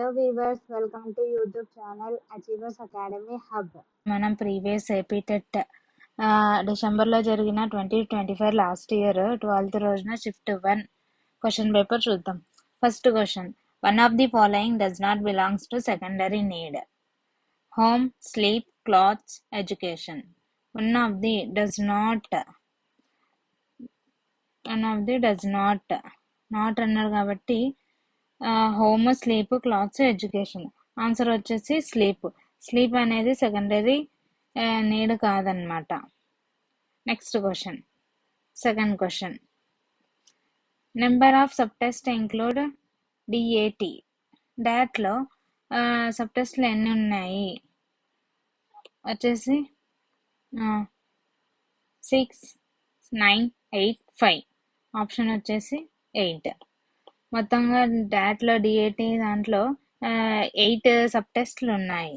Hello viewers, welcome to YouTube channel Achievers Academy Hub. మనం previous APTET డిసెంబర్లో జరిగిన 2025 last year 12th రోజున shift 1 question paper చూద్దాం. First question, one of the following does not belongs to secondary need. Home, sleep, clothes, education. One of the does not not అన్నారు కాబట్టి home, sleep, clothes, education. Answer వచ్చేసి sleep. Sleep అనేది secondary need కాదనమాట. Next question, second question, number of subtest include DAT. డాట్లో సబ్ టెస్ట్లు ఎన్ని ఉన్నాయి వచ్చేసి 6, 9, 8, 5. ఆప్షన్ వచ్చేసి 8. మొత్తంగా డాట్లో డిఏటి దాంట్లో 8 సబ్ టెస్ట్లు ఉన్నాయి.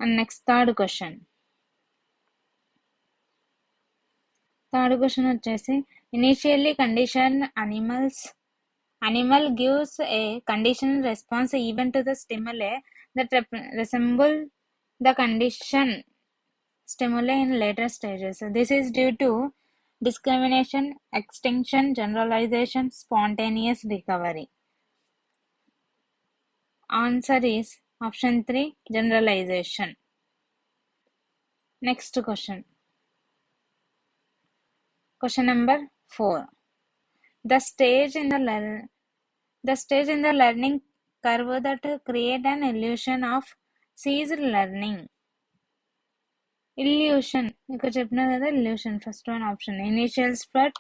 అండ్ నెక్స్ట్ థర్డ్ క్వశ్చన్ వచ్చేసి initially condition animal gives a conditional response even to the stimuli that resemble the condition stimuli in later stages. This is due to discrimination, extinction, generalization, spontaneous recovery. Answer is option 3, generalization. Next question. Question number 4. The stage in the learning curve that create an illusion of ceased learning. Illusion ఇక్కడ చెప్పినా కదా, illusion first one option. Initial spread,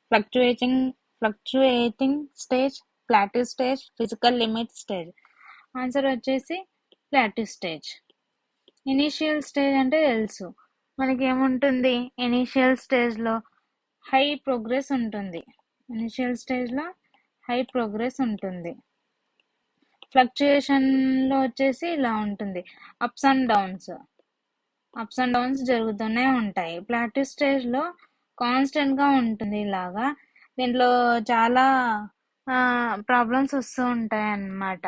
fluctuating stage, plateau stage, physical limit stage. Answer వచ్చేసి plateau stage. Initial stage అంటే తెలుసు మనకి ఏముంటుంది, initial స్టేజ్లో high progress ఉంటుంది. ఫ్లక్చుయేషన్లో వచ్చేసి ఇలా ఉంటుంది, అప్స్ అండ్ డౌన్స్ జరుగుతూనే ఉంటాయి. ప్లాట్యూ స్టేజ్లో కాన్స్టెంట్గా ఉంటుంది. ఇలాగా దీంట్లో చాలా ప్రాబ్లమ్స్ వస్తూ ఉంటాయి అన్నమాట.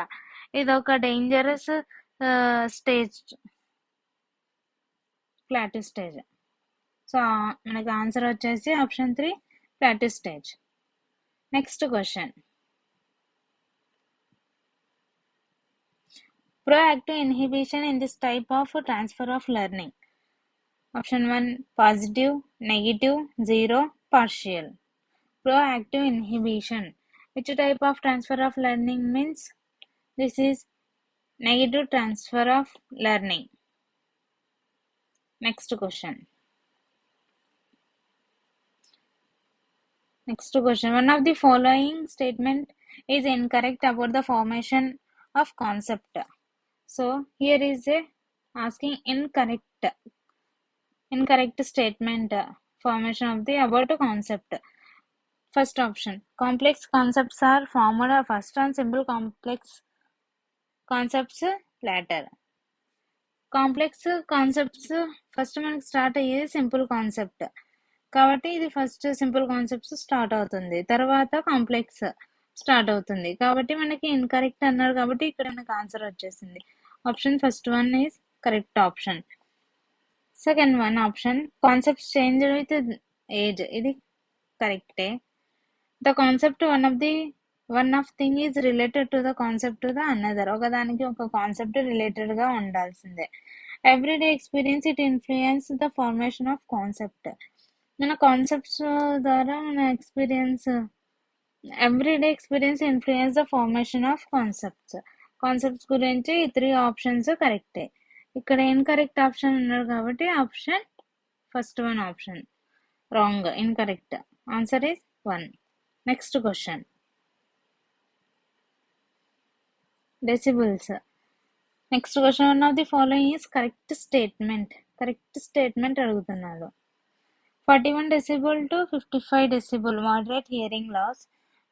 ఇది ఒక dangerous stage, plateau stage. So మనకి ఆన్సర్ వచ్చేసి option 3, plateau stage. Next question, proactive inhibition in this type of transfer of learning. Option 1, positive, negative, 0, partial. Proactive inhibition, which type of transfer of learning means? This is negative transfer of learning. Next question, one of the following statement is incorrect about the formation of concept. So here is a asking incorrect statement, formation of the about concept. First option, complex concepts are formed first and simple complex concepts later. Complex concepts first మనకి start అయ్యేది simple concept కాబట్టి ఇది first simple concepts start అవుతుంది, తర్వాత complex start అవుతుంది. కాబట్టి మనకి incorrect అన్నారు కాబట్టి ఇక్కడ మనకి ఆన్సర్ వచ్చేసింది. Option first one is correct option. Second one option, concepts change with age, ఇది కరెక్టే. The concept one of thing is related to the concept to the another. ఒకదానికి ఒక కాన్సెప్ట్ రిలేటెడ్ గా ఉండాల్సిందే. Everyday experience it influence the formation of concept. మన concepts ద్వారా మన everyday experience influence the formation of concepts గురించి ఈ 3 options కరెక్టే. ఇక్కడ ఇన్కరెక్ట్ ఆప్షన్ ఉన్నారు కాబట్టి option first one option wrong, incorrect. Answer is 1. Next question, decibels. Next question, one of the following is correct statement అడుగుతున్నాడు. 41 decibel to 55 decibel moderate hearing loss.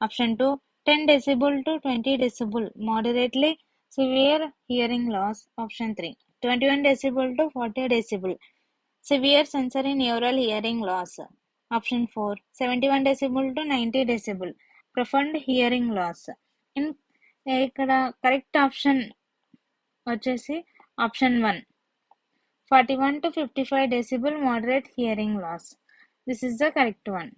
Option 2, 10 decibel to 20 decibel moderately severe hearing loss. Option 3, 21 decibel to 40 decibel severe sensory neural hearing loss. Option 4, 71 decibel to 90 decibel profound hearing loss. In ఇక్కడ correct option వచ్చేసి option 1, 41 to 55 decibel moderate hearing loss. This is the correct one.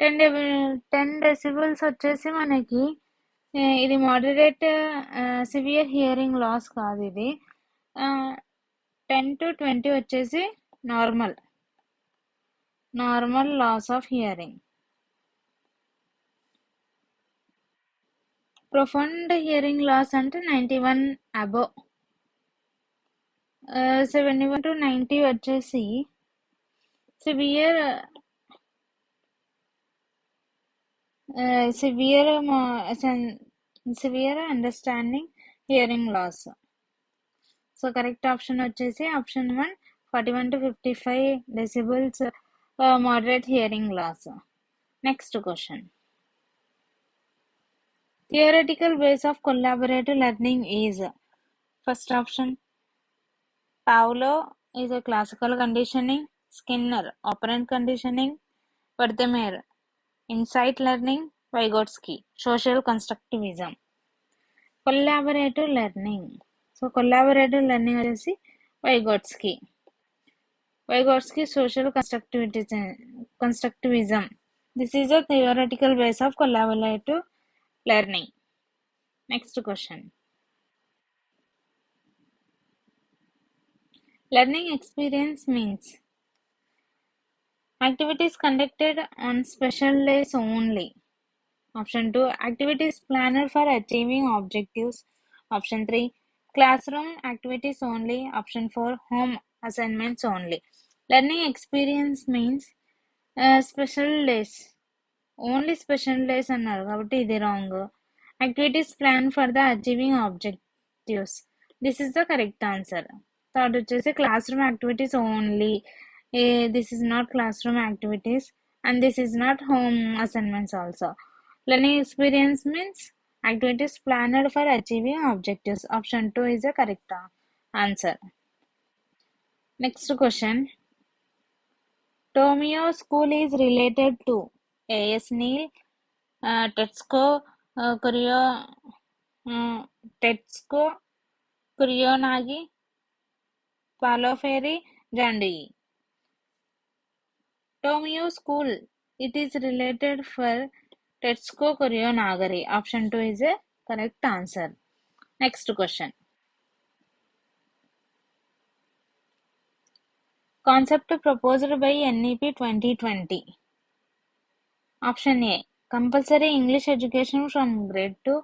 10 decibels వచ్చేసి మనకి ఇది moderate severe hearing loss కాదు. ఇది 10 to 20 వచ్చేసి normal loss of hearing. Profound hearing loss అంటే 91 above. 71 to 90 వచ్చేసి severe understanding hearing loss. So correct option వచ్చేసి option 1, 41 to 55 decibels moderate hearing loss. Next question. Theoretical base of collaborative learning is first option Pavlov is a classical conditioning, Skinner operant conditioning, Wertheimer insight learning, Vygotsky social constructivism. Collaborative learning. So collaborative learning వచ్చేసి Vygotsky social constructivism. This is a theoretical base of collaborative learning. Next question. Learning experience means activities conducted on special days only. Option 2, activities planned for achieving objectives. Option 3, classroom activities only. Option 4, home assignments only. Learning experience means special days. Only special days అన్నారు కాబట్టి ఇది wrong. Activities plan for the achieving objectives. This is the correct answer. Third వచ్చేసి classroom activities only. This is not classroom activities and this is not home assignments also. Learning experience means activities planned for achieving objectives. Option 2 is the correct answer. Next question. Tomio School is related to A.S. Neil, Tetsuko Kuronagi, Paulo Freire, John Dewey. Tomio School, it is related for Tetsuko Kuronagi. Option 2 is a correct answer. Next question. Concept proposed by NEP 2020. Option A, compulsory English education from grade 2.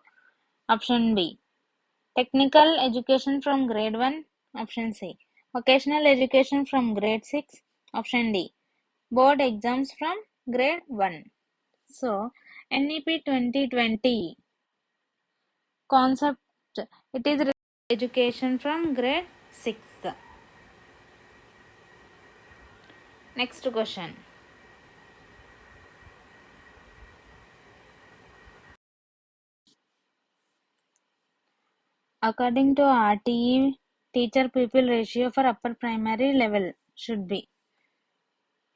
Option B, technical education from grade 1. Option C, vocational education from grade 6. Option D, board exams from grade 1. So NEP 2020 concept, it is education from grade 6th. Next question. According to RTE, teacher pupil ratio for upper primary level should be.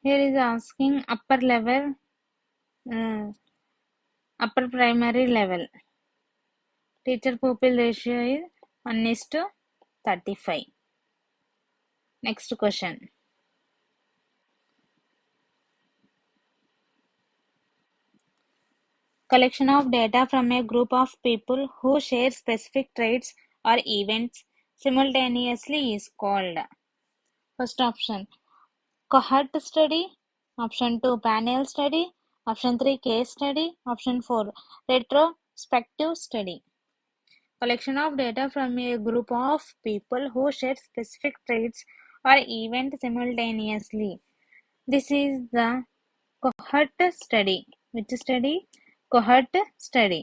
Here is asking upper primary level. Teacher pupil ratio is 1:35. Next question. Collection of data from a group of people who share specific traits or events simultaneously is called. First option, cohort study. Option 2, panel study. Option 3, case study. Option 4, retrospective study. Collection of data from a group of people who share specific traits or events simultaneously. This is the cohort study. Which study? Cohort study.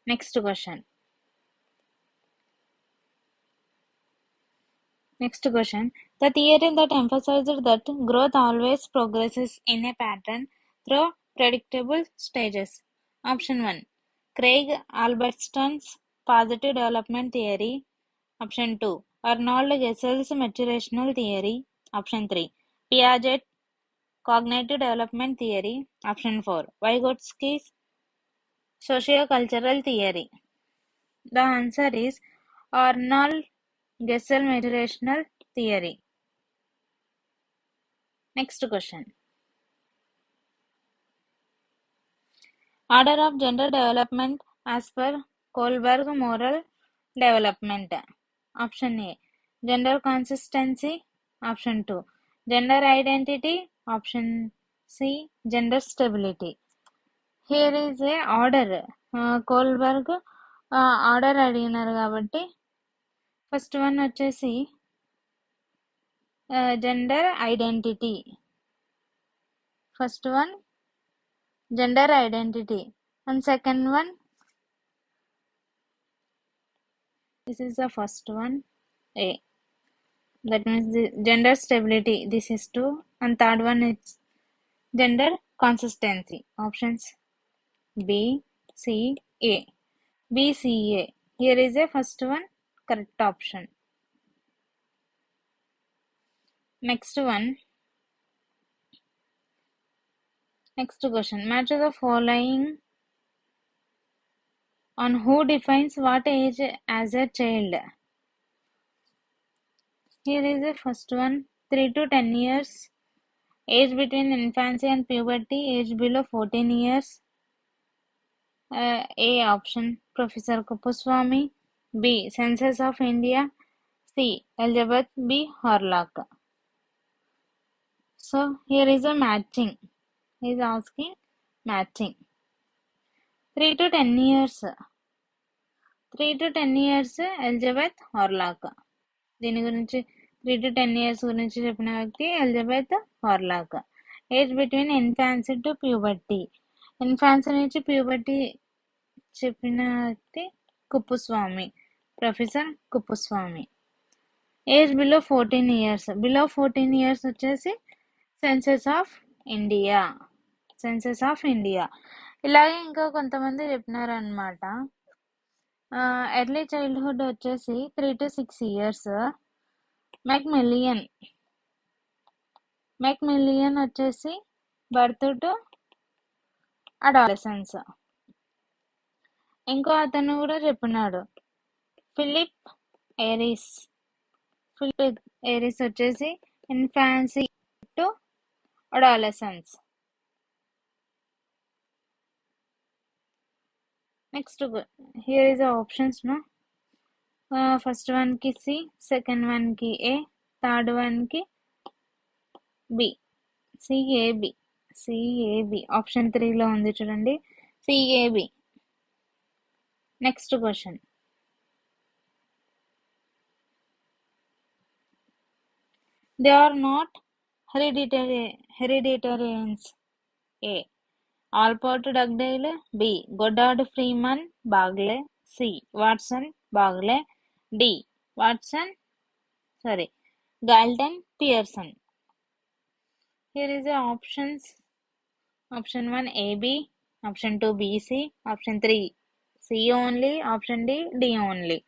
Next question. The theory that emphasized that growth always progresses in a pattern through predictable stages. Option 1, Craig Albertson's positive development theory. Option 2, Arnold Gesell's maturational theory. Option 3, Piaget cognitive development theory. Option 4, Vygotsky's Socio-cultural theory. The answer is Arnold Gesell motivational theory. Next question. Order of gender development as per Kohlberg moral development. Option A, gender consistency. Option 2, gender identity. Option C, gender stability. Here is a order. Kohlberg order అడిగినారు కాబట్టి first one వచ్చేసి gender identity. First one gender identity and second one, this is the first one, A, that means the gender stability, this is 2, and third one is gender consistency. Options B, C, A. B, C, A. Here is a first one correct option. Next one. Next question. Match the following on who defines what age as a child. Here is the first one, 3 to 10 years. Age between infancy and puberty, age below 14 years. A option, Professor Kuppuswamy. B, Census of India. C, Elizabeth B. Horlock. So here is a matching. He is asking matching. 3 to 10 years. 3 to 10 years Elizabeth Hurlock. దీని గురించి 3 to 10 years గురించి చెప్పిన వ్యక్తి Elizabeth Hurlock. Age between infancy to puberty, infancy నుంచి puberty చెప్పిన వ్యక్తి Kuppuswamy, professor Kuppuswamy. Age below 14 years, below 14 years వచ్చేసి census of India, census of India. ఇలాగే ఇంకా కొంతమంది చెప్పినారనమాట. ఎర్లీ చైల్డ్హుడ్ వచ్చేసి 3 to 6 years. మెక్మిలియన్ వచ్చేసి బర్త్ టు అడాలసెన్స్. ఇంకో అతను కూడా చెప్పినాడు, ఫిలిప్ ఏరిస్ వచ్చేసి infancy to adolescence. Next here is the options no. First one కి సి, సెకండ్ వన్ కి ఏ, థర్డ్ వన్ కి బి. సిఏబి ఆప్షన్ 3లో ఉంది చూడండి, CAB. Next question. They are not hereditarians. A, Alport Dugdale. B, Goddard Freeman Bagley. C, Watson Bagley. D, Galton Pearson. Here is the options. Option 1 AB, option 2 BC, option 3 C only, option D only.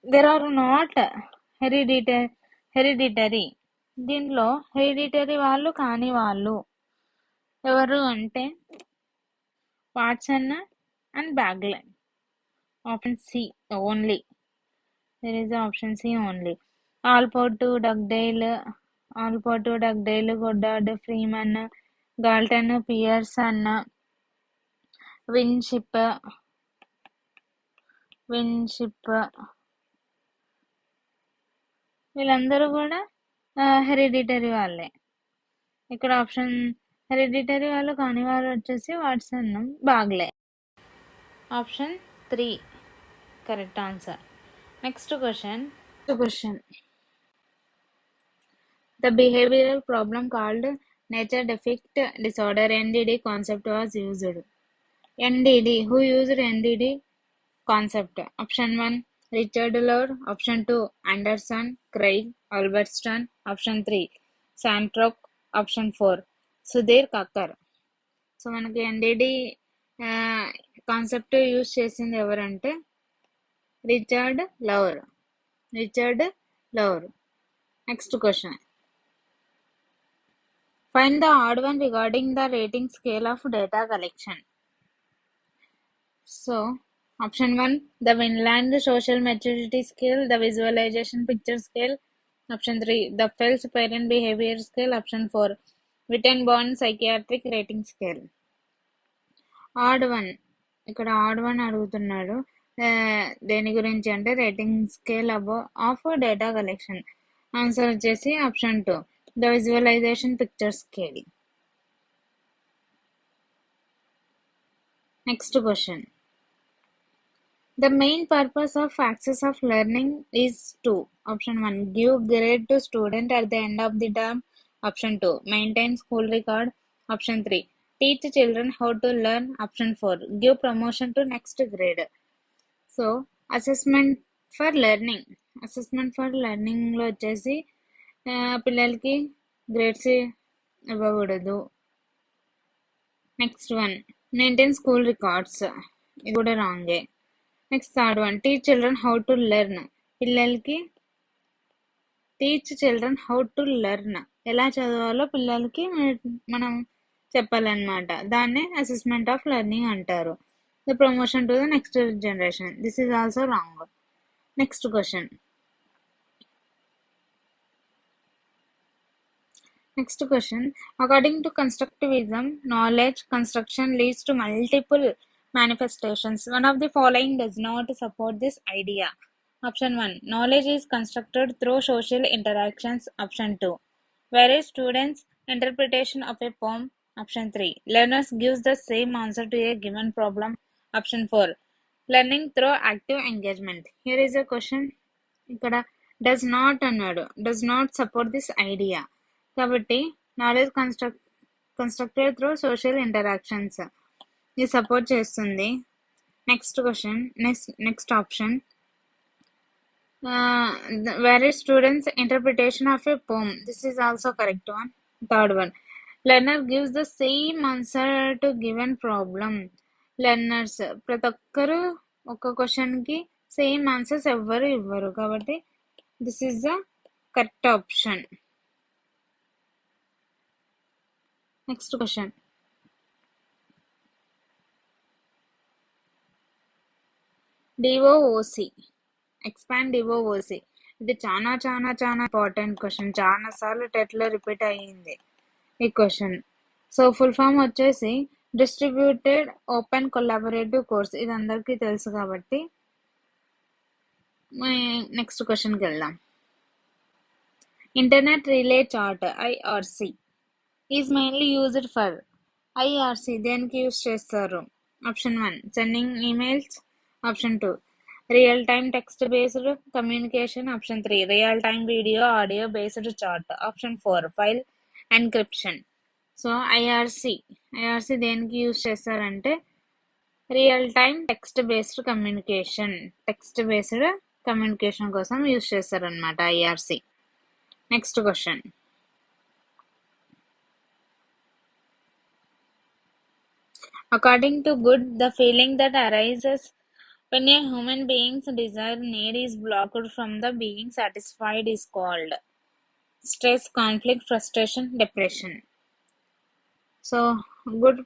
There are not hereditary. దీనిలో hereditary వాళ్ళు కాని వాళ్ళు ఎవరు అంటే Watson and Bagley. Option C only. There is option C only. Allport Dugdale, Goddard Freeman, Galton Pearson, Winship వీళ్ళందరూ కూడా hereditary వాళ్ళే. ఇక్కడ ఆప్షన్ హెరిడిటరీ వాళ్ళు కాని వాళ్ళు వచ్చేసి Watson, Bagley. Option 3 correct answer. Next question. The behavioral problem called nature defect disorder NDD concept was used. NDD, who used NDD concept? Option 1 Richard Lohr, option 2 Anderson, Craig, Albertson, option 3 Santrock, option 4 Sudhir Kakar. So మనకి NDD concept use చేసింది ఎవరంటే Richard Lauer. Next question. Find the odd one regarding the rating scale of data collection. So, option 1, the Vinland social maturity scale, the visualization picture scale. Option 3, the Fels parent behavior scale. Option 4, Wittenborn psychiatric rating scale. Odd one, ఇక్కడ odd one అడుగుతున్నాడు. దేని గురించి అంటే rating scale of data collection. Answer వచ్చేసి option 2, the visualisation picture scale. Next question. The main purpose of access of learning is to, option 1, give grade to student at the end of the term. Option 2, maintain school record. Option 3, teach children how to learn. Option 4, give promotion to next grade. So, assessment for learning లో వచ్చేసి పిల్లలకి grades ఇవ్వకూడదు. Next one, maintain school records, ఇది కూడా రాంగే. Next third one, teach children how to learn, పిల్లలకి teach children how to learn, ఎలా చదవాలో పిల్లలకి మనం చెప్పాలన్నమాట. దాన్నే అసెస్మెంట్ ఆఫ్ లెర్నింగ్ అంటారు. The promotion to the next generation, this is also wrong. Next question. According to constructivism, knowledge construction leads to multiple manifestations. One of the following does not support this idea. Option 1, knowledge is constructed through social interactions. Option 2, various students' interpretation of a poem. Option 3, learners gives the same answer to a given problem. Option 4, learning through active engagement. Here is a question. ఇక్కడ does not అన్నాడు, does not support this idea. కాబట్టి knowledge constructed through social interactions ఇది support చేస్తుంది. Next question. Next option, various students interpretation of a poem, this is also correct one. Third one, learner gives the same answer to given problem. Learners ప్రతి ఒక్కరు ఒక క్వశ్చన్కి same answers ఎవ్వరు ఇవ్వరు, కాబట్టి this is the correct option. Next question. DOOC, expand DOOC, ఇది చాలా చాలా చాలా ఇంపార్టెంట్ క్వశ్చన్. చాలా సార్లు టెట్లో రిపీట్ అయ్యింది ఈ క్వశ్చన్. సో ఫుల్ ఫామ్ వచ్చేసి డిస్ట్రిబ్యూటెడ్ ఓపెన్ కొలాబరేటివ్ కోర్స్, ఇది అందరికీ తెలుసు కాబట్టి నెక్స్ట్ క్వశ్చన్కి వెళ్దాం. Internet relay chart IRC is mainly used for. IRC దేనికి యూజ్ చేస్తారు? Option 1, sending emails. Option 2, real time text based communication. Option 3, real time video audio based chart. Option 4, file encryption. So IRC దేనికి use చేస్తారంటే real time text based communication కోసం use చేస్తారనమాట IRC. Next question. According to Good, the feeling that arises when a human being's desire need is blocked from the being satisfied is called stress, conflict, frustration, depression. So good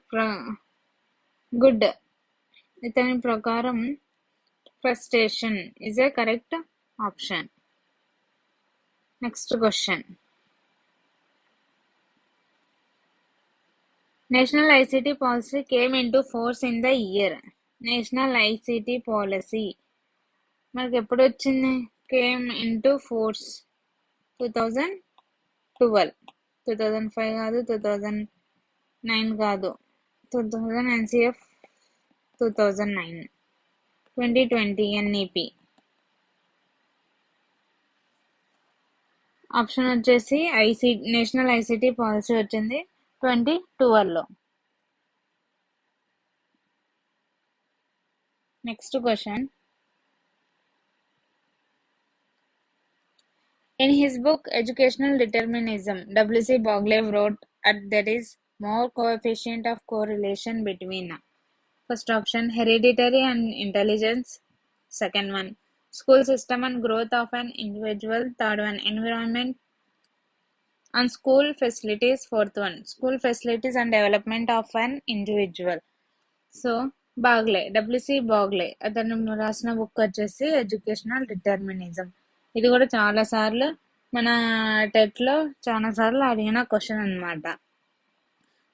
ఇతని ప్రకారం frustration is a correct option. Next question. National ICT policy came into force in the year. National ICT policy మనకి ఎప్పుడు వచ్చింది? Came into force 2012, 2005 కాదు, 2009 కాదు, 2000 NCF 2009, 2020 NEP. Option వచ్చేసి national ICT policy వచ్చింది 2012లో. Next question. In his book Educational Determinism, W.C. Bogley wrote that there is more coefficient of correlation between. First option, hereditary and intelligence. Second one, school system and growth of an individual. Third one, environment. And school facilities, fourth one, school facilities and development of an individual. So Bagley, WC Bagley అతను రాసిన book వచ్చేసి educational determinism. ఇది కూడా చాలా సార్లు మన టెట్లో చాలా సార్లు అడిగిన క్వశ్చన్ అనమాట.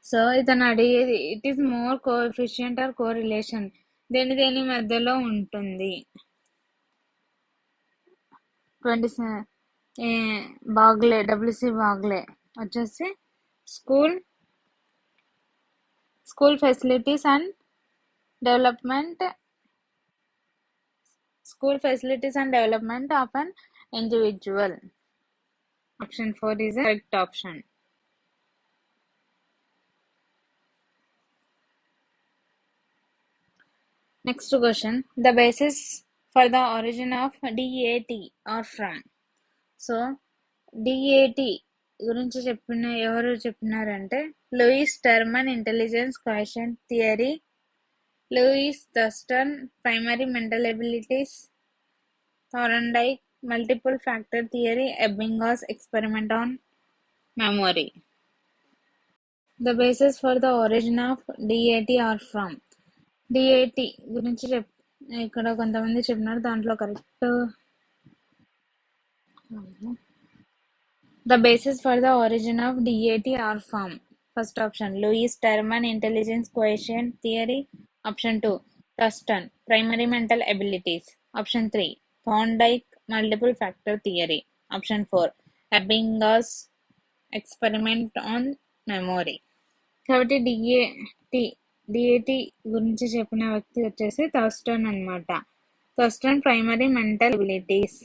సో ఇతను అడిగేది it is more coefficient or correlation, దేని మధ్యలో ఉంటుంది. 27 బాగ్లే, డబ్ల్యూసి బాగ్లే వచ్చేసి school facilities and development of an individual. Option 4 is a correct option. Next question. The basis for the origin of DAT or from. So DAT గురించి ఎవరు చెప్పినారంటే Lewis Terman intelligence coefficient theory, Louis Thurstone primary mental abilities, Thorndike multiple factor theory, Ebbinghaus experiment on memory. The basis for the origin of DAT or from. DAT గురించి ఇక్కడ కొంతమంది చెప్పినారు, దాంట్లో correct. The basis for the origin of DAT or from. First option, Lewis Terman intelligence quotient theory. Option 2, Thurston primary mental abilities. Option 3, Thorndike multiple factor theory. Option 4, Ebbinghaus experiment on memory. కాబట్టి DAT గురించి చెప్పిన వ్యక్తి వచ్చేసి Thurstone అనమాట. Thurstone primary mental abilities.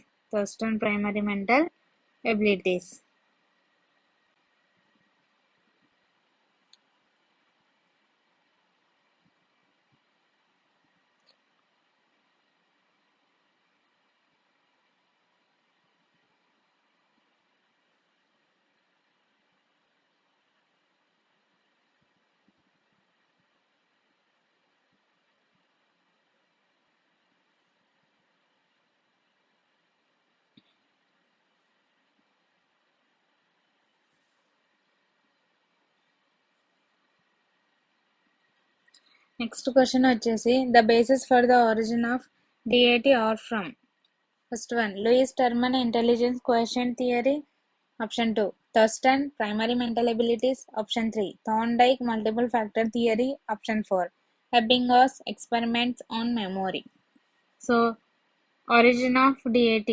Next question వచ్చేసి the basis for the origin of DAT are from. First one, Lewis Terman intelligence coefficient theory. Option 2, Thurstone primary mental abilities. Option 3, Thorndike multiple factor theory. Option 4, Ebbinghaus experiments on memory. So origin of DAT,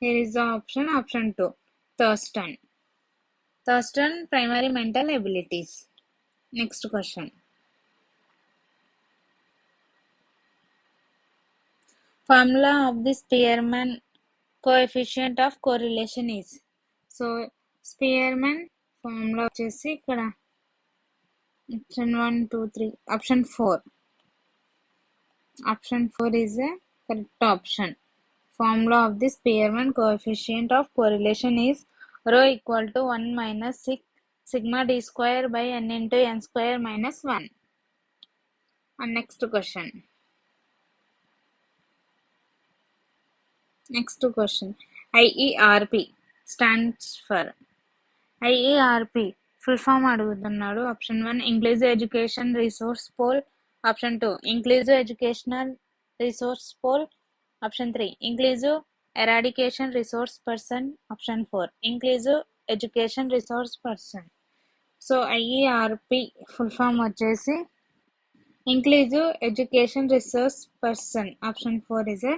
here is the option 2, Thurston primary mental abilities. Next question. Formula of the Spearman coefficient of correlation is. So Spearman formula వచ్చేసి ఇక్కడ option 1 2 3 option 4 is a correct option. Formula of the Spearman coefficient of correlation is rho equal to 1 minus 6 sigma d square by n into n square minus 1. And next question. IERP stands for. IERP full form అడుగుతున్నాడు. Option 1, inclusive education resource pool. Option 2, inclusive educational resource pool. Option 3, inclusive eradication resource person. Option 4, inclusive education resource person. So IERP full form వచ్చేసి inclusive education resource person. Option 4 is a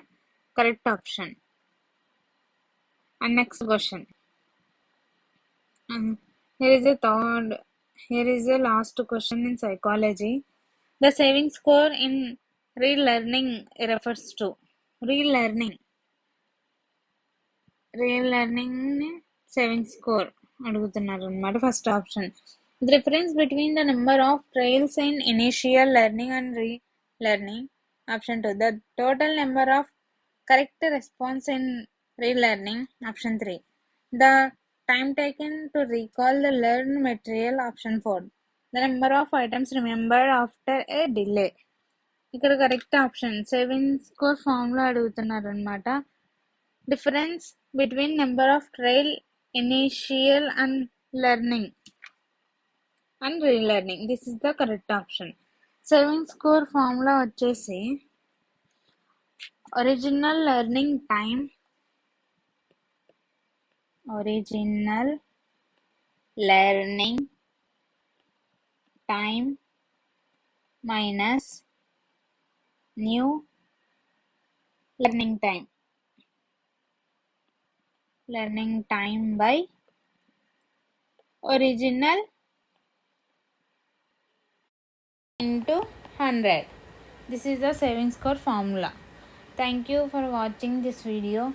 correct option. And next question. Here is a last question in psychology. The saving score in relearning refers to. Relearning saving score అడుగుతున్నారు అన్నమాట. First option, the difference between the number of trials in initial learning and relearning. Option 2, the total number of correct response in relearning. Option 3, the time taken to recall the learned material. Option 4, the number of items remembered after a delay. ఇక్కడ correct option saving score formula అడుగుతున్నారు అనమాట. Difference between number of trial initial and learning and relearning. This is the correct option. Saving score formula వచ్చేసి original learning time minus new learning time by original into 100. This is the saving score formula. Thank you for watching this video.